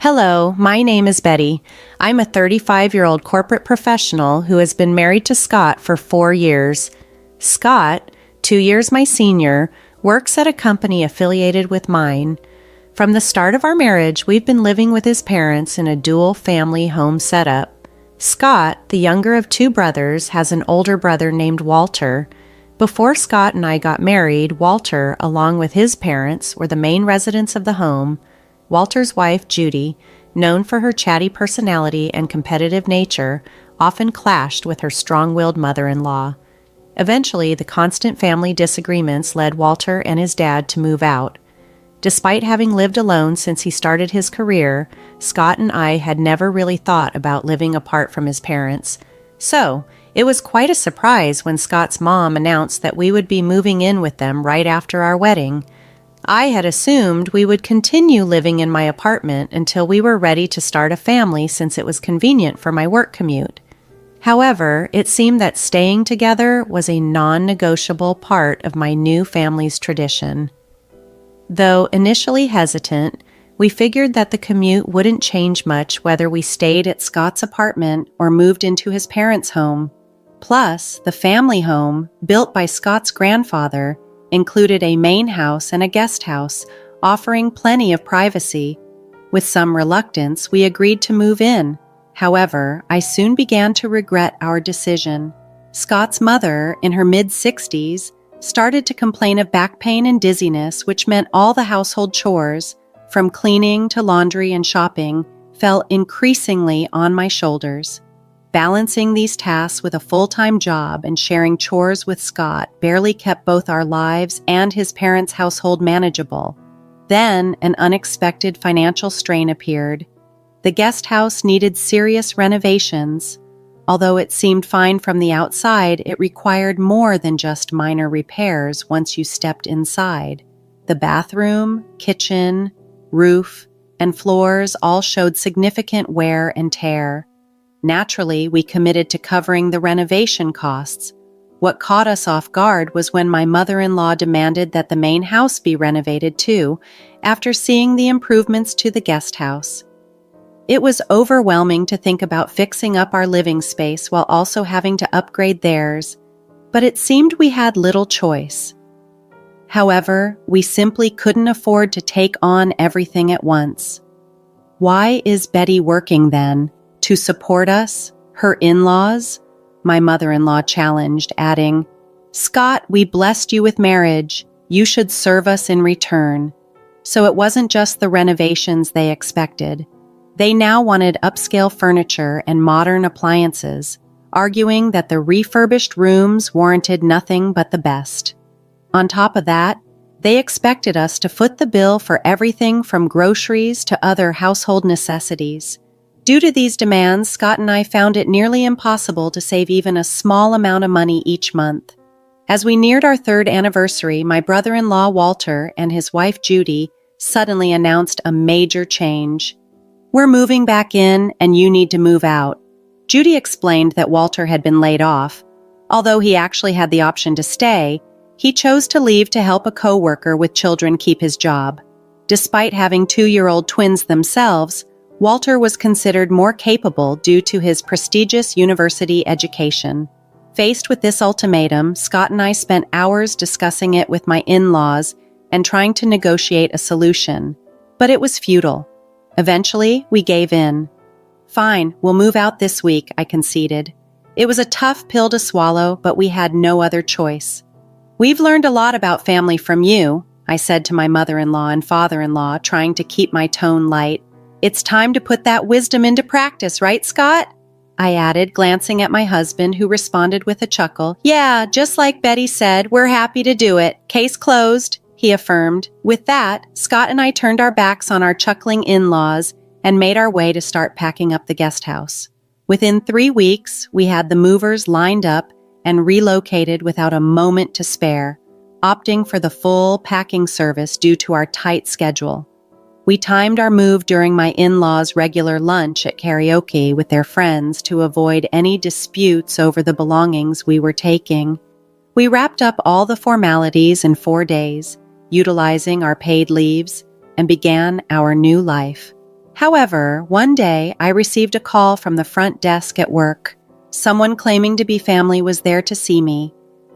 Hello, my name is Betty. I'm a 35-year-old corporate professional who has been married to Scott for 4 years. Scott, 2 years my senior, works at a company affiliated with mine. From the start of our marriage, we've been living with his parents in a dual family home setup. Scott, the younger of 2 brothers, has an older brother named Walter. Before Scott and I got married, Walter, along with his parents, were the main residents of the home. Walter's wife, Judy, known for her chatty personality and competitive nature, often clashed with her strong-willed mother-in-law. Eventually, the constant family disagreements led Walter and his dad to move out. Despite having lived alone since he started his career, Scott and I had never really thought about living apart from his parents. So, it was quite a surprise when Scott's mom announced that we would be moving in with them right after our wedding. I had assumed we would continue living in my apartment until we were ready to start a family since it was convenient for my work commute. However, it seemed that staying together was a non-negotiable part of my new family's tradition. Though initially hesitant, we figured that the commute wouldn't change much whether we stayed at Scott's apartment or moved into his parents' home. Plus, the family home, built by Scott's grandfather, included a main house and a guest house, offering plenty of privacy. With some reluctance, we agreed to move in. However, I soon began to regret our decision. Scott's mother, in her mid-60s, started to complain of back pain and dizziness, which meant all the household chores, from cleaning to laundry and shopping, fell increasingly on my shoulders. Balancing these tasks with a full-time job and sharing chores with Scott barely kept both our lives and his parents' household manageable. Then, an unexpected financial strain appeared. The guest house needed serious renovations. Although it seemed fine from the outside, it required more than just minor repairs once you stepped inside. The bathroom, kitchen, roof, and floors all showed significant wear and tear. Naturally, we committed to covering the renovation costs. What caught us off guard was when my mother-in-law demanded that the main house be renovated too, after seeing the improvements to the guest house. It was overwhelming to think about fixing up our living space while also having to upgrade theirs, but it seemed we had little choice. However, we simply couldn't afford to take on everything at once. Why is Betty working then? To support us? Her in-laws? My mother-in-law challenged, adding, "Scott, we blessed you with marriage. You should serve us in return." So it wasn't just the renovations they expected. They now wanted upscale furniture and modern appliances, arguing that the refurbished rooms warranted nothing but the best. On top of that, they expected us to foot the bill for everything from groceries to other household necessities. Due to these demands, Scott and I found it nearly impossible to save even a small amount of money each month. As we neared our 3rd anniversary, my brother-in-law Walter and his wife Judy suddenly announced a major change. "We're moving back in, and you need to move out." Judy explained that Walter had been laid off. Although he actually had the option to stay, he chose to leave to help a coworker with children keep his job. Despite having 2-year-old twins themselves, Walter was considered more capable due to his prestigious university education. Faced with this ultimatum, Scott and I spent hours discussing it with my in-laws and trying to negotiate a solution. But it was futile. Eventually, we gave in. "Fine, we'll move out this week," I conceded. It was a tough pill to swallow, but we had no other choice. "We've learned a lot about family from you," I said to my mother-in-law and father-in-law, trying to keep my tone light. "It's time to put that wisdom into practice, right, Scott?" I added, glancing at my husband, who responded with a chuckle. "Yeah, just like Betty said, we're happy to do it. Case closed," he affirmed. With that, Scott and I turned our backs on our chuckling in-laws and made our way to start packing up the guest house. Within 3 weeks, we had the movers lined up and relocated without a moment to spare, opting for the full packing service due to our tight schedule. We timed our move during my in-laws' regular lunch at karaoke with their friends to avoid any disputes over the belongings we were taking. We wrapped up all the formalities in 4 days, utilizing our paid leaves, and began our new life. However, one day I received a call from the front desk at work. Someone claiming to be family was there to see me.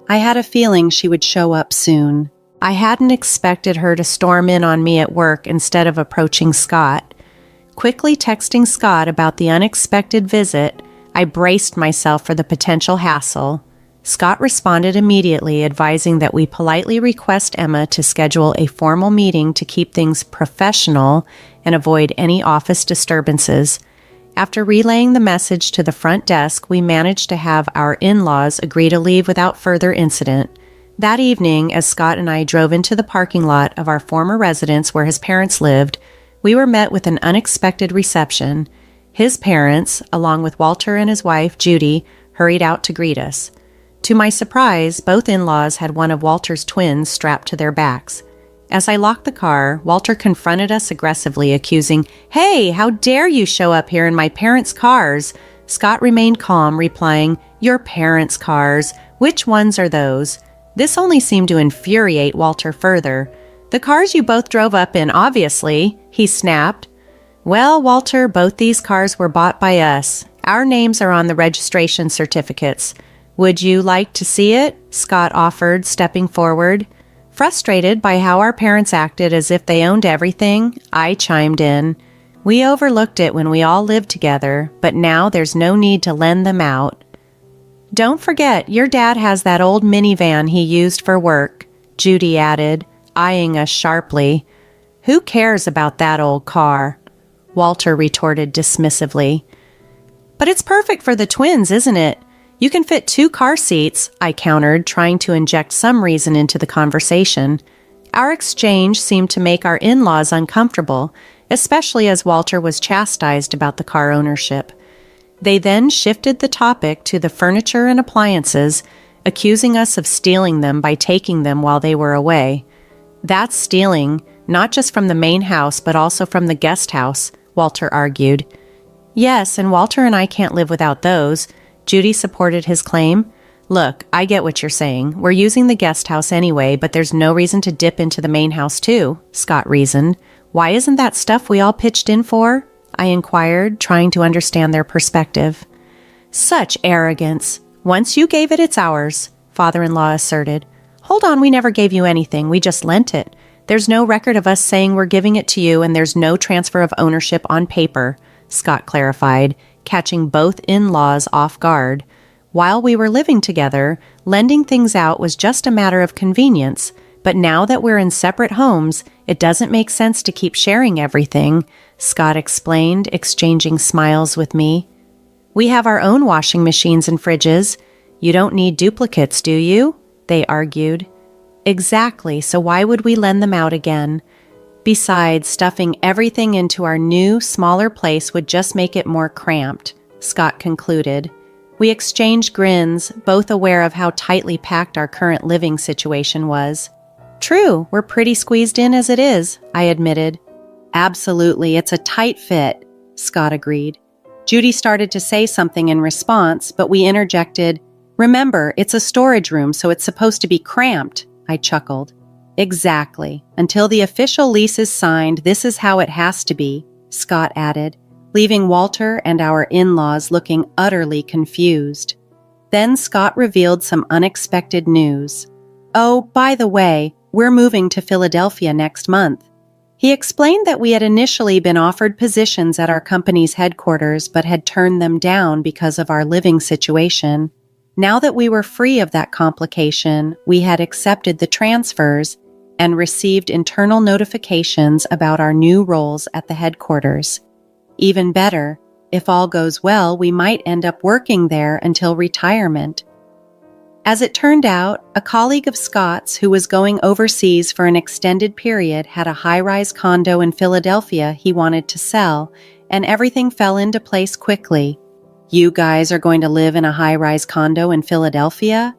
I had a feeling she would show up soon. I hadn't expected her to storm in on me at work instead of approaching Scott. Quickly texting Scott about the unexpected visit, I braced myself for the potential hassle. Scott responded immediately, advising that we politely request Emma to schedule a formal meeting to keep things professional and avoid any office disturbances. After relaying the message to the front desk, we managed to have our in-laws agree to leave without further incident. That evening, as Scott and I drove into the parking lot of our former residence where his parents lived, we were met with an unexpected reception. His parents, along with Walter and his wife, Judy, hurried out to greet us. To my surprise, both in-laws had one of Walter's twins strapped to their backs. As I locked the car, Walter confronted us aggressively, accusing, "Hey, how dare you show up here in my parents' cars?" Scott remained calm, replying, "Your parents' cars? Which ones are those?" This only seemed to infuriate Walter further. "The cars you both drove up in, obviously," he snapped. "Well, Walter, both these cars were bought by us. Our names are on the registration certificates. Would you like to see it?" Scott offered, stepping forward. Frustrated by how our parents acted as if they owned everything, I chimed in. "We overlooked it when we all lived together, but now there's no need to lend them out." "Don't forget, your dad has that old minivan he used for work," Judy added, eyeing us sharply. "Who cares about that old car?" Walter retorted dismissively. "But it's perfect for the twins, isn't it? You can fit 2 car seats," I countered, trying to inject some reason into the conversation. Our exchange seemed to make our in-laws uncomfortable, especially as Walter was chastised about the car ownership. They then shifted the topic to the furniture and appliances, accusing us of stealing them by taking them while they were away. "That's stealing, not just from the main house, but also from the guest house," Walter argued. "Yes, and Walter and I can't live without those," Judy supported his claim. "Look, I get what you're saying. We're using the guest house anyway, but there's no reason to dip into the main house too," Scott reasoned. "Why isn't that stuff we all pitched in for?" I inquired, trying to understand their perspective. "Such arrogance. Once you gave it, it's ours," father-in-law asserted. "Hold on, we never gave you anything. We just lent it. There's no record of us saying we're giving it to you, and there's no transfer of ownership on paper," Scott clarified, catching both in-laws off guard. While we were living together, lending things out was just a matter of convenience, but now that we're in separate homes, it doesn't make sense to keep sharing everything, Scott explained, exchanging smiles with me. "We have our own washing machines and fridges. You don't need duplicates, do you?" they argued. "Exactly, so why would we lend them out again? Besides, stuffing everything into our new, smaller place would just make it more cramped," Scott concluded. We exchanged grins, both aware of how tightly packed our current living situation was. "True, we're pretty squeezed in as it is," I admitted. "Absolutely, it's a tight fit," Scott agreed. Judy started to say something in response, but we interjected, "Remember, it's a storage room, so it's supposed to be cramped," I chuckled. "Exactly. Until the official lease is signed, this is how it has to be," Scott added, leaving Walter and our in-laws looking utterly confused. Then Scott revealed some unexpected news. "Oh, by the way, we're moving to Philadelphia next month." He explained that we had initially been offered positions at our company's headquarters but had turned them down because of our living situation. Now that we were free of that complication, we had accepted the transfers and received internal notifications about our new roles at the headquarters. Even better, if all goes well, we might end up working there until retirement. As it turned out, a colleague of Scott's who was going overseas for an extended period had a high-rise condo in Philadelphia he wanted to sell, and everything fell into place quickly. "You guys are going to live in a high-rise condo in Philadelphia?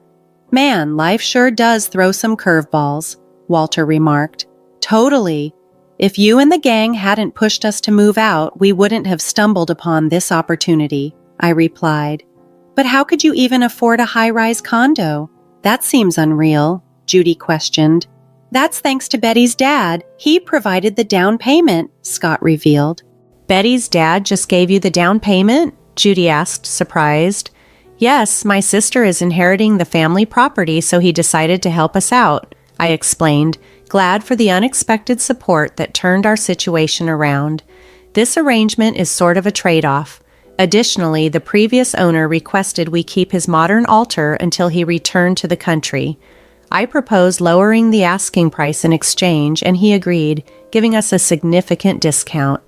Man, life sure does throw some curveballs," Walter remarked. "Totally. If you and the gang hadn't pushed us to move out, we wouldn't have stumbled upon this opportunity," I replied. "But how could you even afford a high-rise condo? That seems unreal," Judy questioned. "That's thanks to Betty's dad. He provided the down payment," Scott revealed. Betty's dad just gave you the down payment? Judy asked, surprised. Yes, my sister is inheriting the family property, so he decided to help us out, I explained, glad for the unexpected support that turned our situation around. This arrangement is sort of a trade-off. Additionally, the previous owner requested we keep his modern altar until he returned to the country. I proposed lowering the asking price in exchange, and he agreed, giving us a significant discount.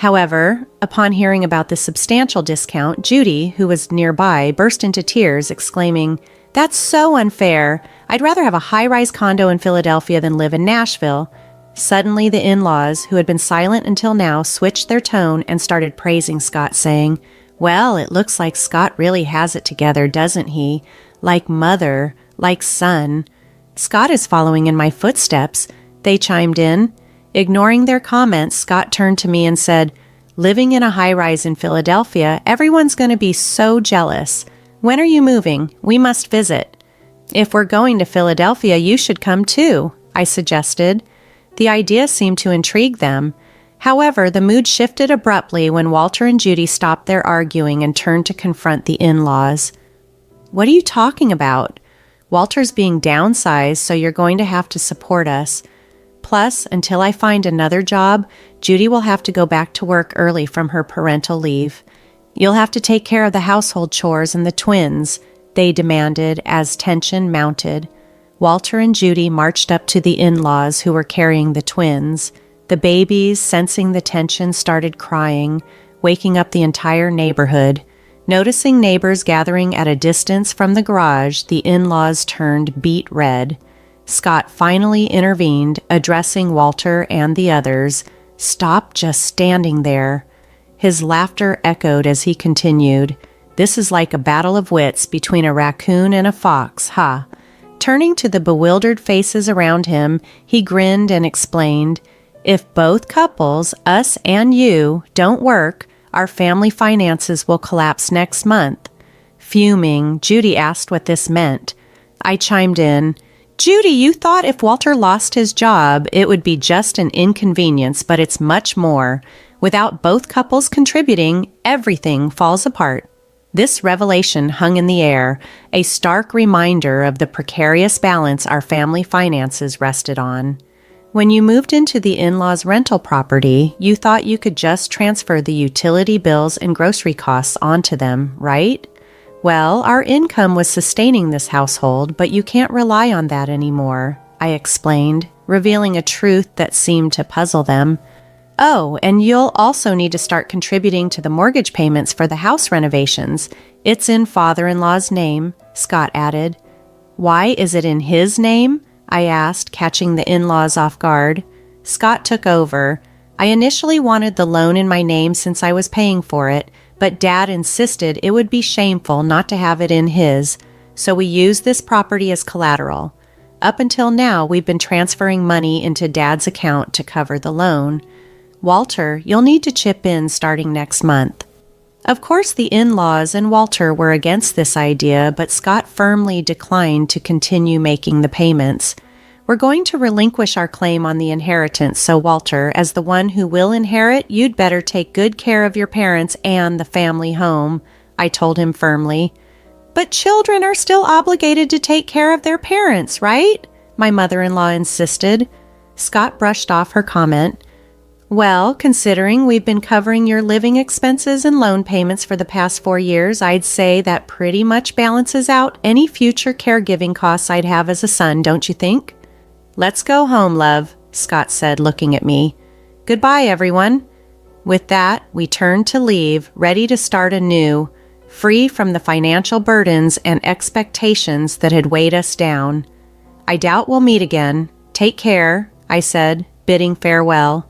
However, upon hearing about the substantial discount, Judy, who was nearby, burst into tears, exclaiming, "That's so unfair. I'd rather have a high-rise condo in Philadelphia than live in Nashville." Suddenly, the in-laws, who had been silent until now, switched their tone and started praising Scott, saying, "Well, it looks like Scott really has it together, doesn't he? Like mother, like son. Scott is following in my footsteps," they chimed in. Ignoring their comments, Scott turned to me and said, "Living in a high-rise in Philadelphia, everyone's going to be so jealous. When are you moving? We must visit." "If we're going to Philadelphia, you should come too," I suggested. The idea seemed to intrigue them. However, the mood shifted abruptly when Walter and Judy stopped their arguing and turned to confront the in-laws. "What are you talking about? Walter's being downsized, so you're going to have to support us. Plus, until I find another job, Judy will have to go back to work early from her parental leave. You'll have to take care of the household chores and the twins," they demanded as tension mounted. Walter and Judy marched up to the in-laws who were carrying the twins. The babies, sensing the tension, started crying, waking up the entire neighborhood. Noticing neighbors gathering at a distance from the garage, the in-laws turned beet red. Scott finally intervened, addressing Walter and the others. "Stop just standing there." His laughter echoed as he continued, "This is like a battle of wits between a raccoon and a fox, ha." Turning to the bewildered faces around him, he grinned and explained, "If both couples, us and you, don't work, our family finances will collapse next month." Fuming, Judy asked what this meant. I chimed in, "Judy, you thought if Walter lost his job, it would be just an inconvenience, but it's much more. Without both couples contributing, everything falls apart." This revelation hung in the air, a stark reminder of the precarious balance our family finances rested on. When you moved into the in-laws' rental property, you thought you could just transfer the utility bills and grocery costs onto them, right? Well, our income was sustaining this household, but you can't rely on that anymore, I explained, revealing a truth that seemed to puzzle them. "Oh, and you'll also need to start contributing to the mortgage payments for the house renovations. It's in father-in-law's name," Scott added. "Why is it in his name?" I asked, catching the in-laws off guard. Scott took over. "I initially wanted the loan in my name since I was paying for it, but Dad insisted it would be shameful not to have it in his, so we used this property as collateral. Up until now, we've been transferring money into Dad's account to cover the loan. Walter, you'll need to chip in starting next month." Of course, the in-laws and Walter were against this idea, but Scott firmly declined to continue making the payments. "We're going to relinquish our claim on the inheritance, so Walter, as the one who will inherit, you'd better take good care of your parents and the family home," I told him firmly. "But children are still obligated to take care of their parents, right?" my mother-in-law insisted. Scott brushed off her comment. "Well, considering we've been covering your living expenses and loan payments for the past 4 years, I'd say that pretty much balances out any future caregiving costs I'd have as a son, don't you think?" "Let's go home, love," Scott said, looking at me. "Goodbye, everyone." With that, we turned to leave, ready to start anew, free from the financial burdens and expectations that had weighed us down. "I doubt we'll meet again. Take care," I said, bidding farewell.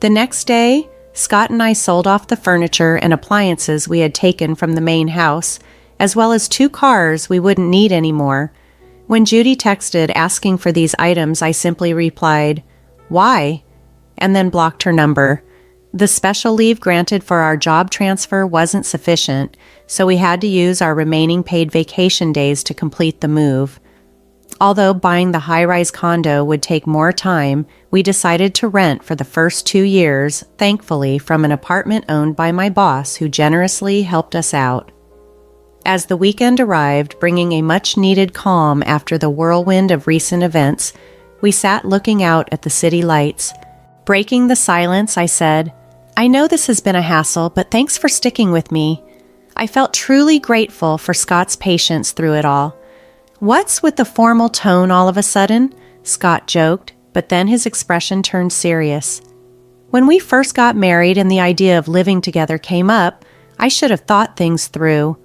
The next day, Scott and I sold off the furniture and appliances we had taken from the main house, as well as 2 cars we wouldn't need anymore. When Judy texted asking for these items, I simply replied, "Why?" and then blocked her number. The special leave granted for our job transfer wasn't sufficient, so we had to use our remaining paid vacation days to complete the move. Although buying the high-rise condo would take more time, we decided to rent for the first 2 years, thankfully from an apartment owned by my boss who generously helped us out. As the weekend arrived, bringing a much-needed calm after the whirlwind of recent events, we sat looking out at the city lights. Breaking the silence, I said, "I know this has been a hassle, but thanks for sticking with me." I felt truly grateful for Scott's patience through it all. "What's with the formal tone all of a sudden?" Scott joked, but then his expression turned serious. "When we first got married and the idea of living together came up, I should have thought things through.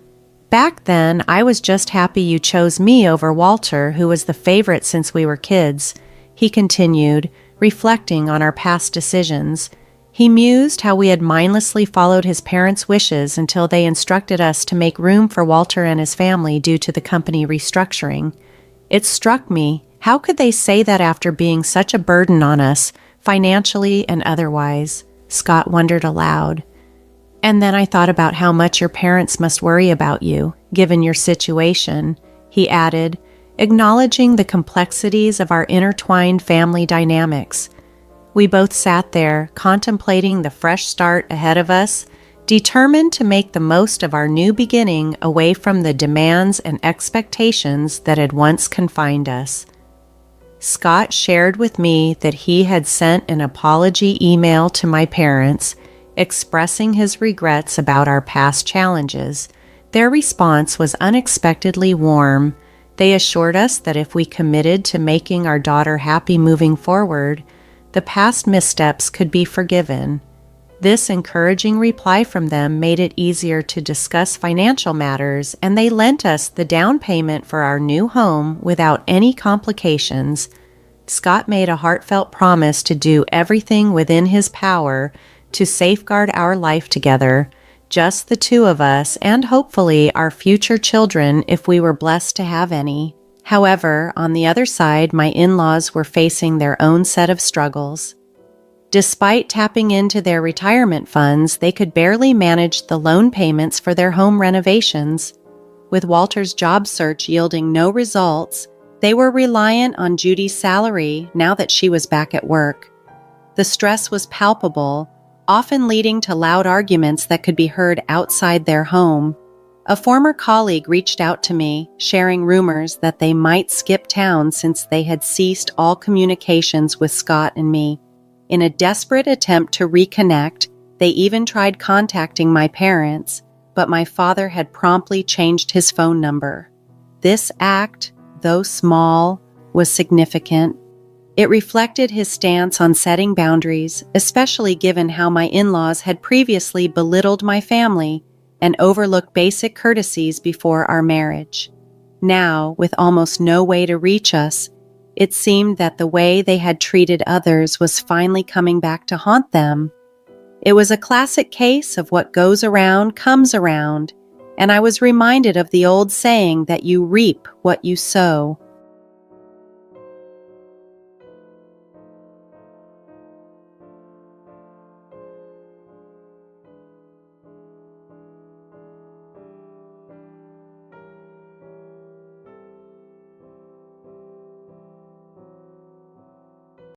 Back then, I was just happy you chose me over Walter, who was the favorite since we were kids," he continued, reflecting on our past decisions. He mused how we had mindlessly followed his parents' wishes until they instructed us to make room for Walter and his family due to the company restructuring. It struck me, how could they say that after being such a burden on us, financially and otherwise? Scott wondered aloud. "And then I thought about how much your parents must worry about you, given your situation," he added, acknowledging the complexities of our intertwined family dynamics. We both sat there, contemplating the fresh start ahead of us, determined to make the most of our new beginning away from the demands and expectations that had once confined us. Scott shared with me that he had sent an apology email to my parents, expressing his regrets about our past challenges. Their response was unexpectedly warm. They assured us that if we committed to making our daughter happy moving forward, the past missteps could be forgiven. This encouraging reply from them made it easier to discuss financial matters, and they lent us the down payment for our new home without any complications. Scott made a heartfelt promise to do everything within his power to safeguard our life together, just the two of us and hopefully our future children if we were blessed to have any. However, on the other side, my in-laws were facing their own set of struggles. Despite tapping into their retirement funds, they could barely manage the loan payments for their home renovations. With Walter's job search yielding no results, they were reliant on Judy's salary now that she was back at work. The stress was palpable, often leading to loud arguments that could be heard outside their home. A former colleague reached out to me, sharing rumors that they might skip town since they had ceased all communications with Scott and me. In a desperate attempt to reconnect, they even tried contacting my parents, but my father had promptly changed his phone number. This act, though small, was significant. It reflected his stance on setting boundaries, especially given how my in-laws had previously belittled my family and overlooked basic courtesies before our marriage. Now, with almost no way to reach us, it seemed that the way they had treated others was finally coming back to haunt them. It was a classic case of what goes around comes around, and I was reminded of the old saying that you reap what you sow.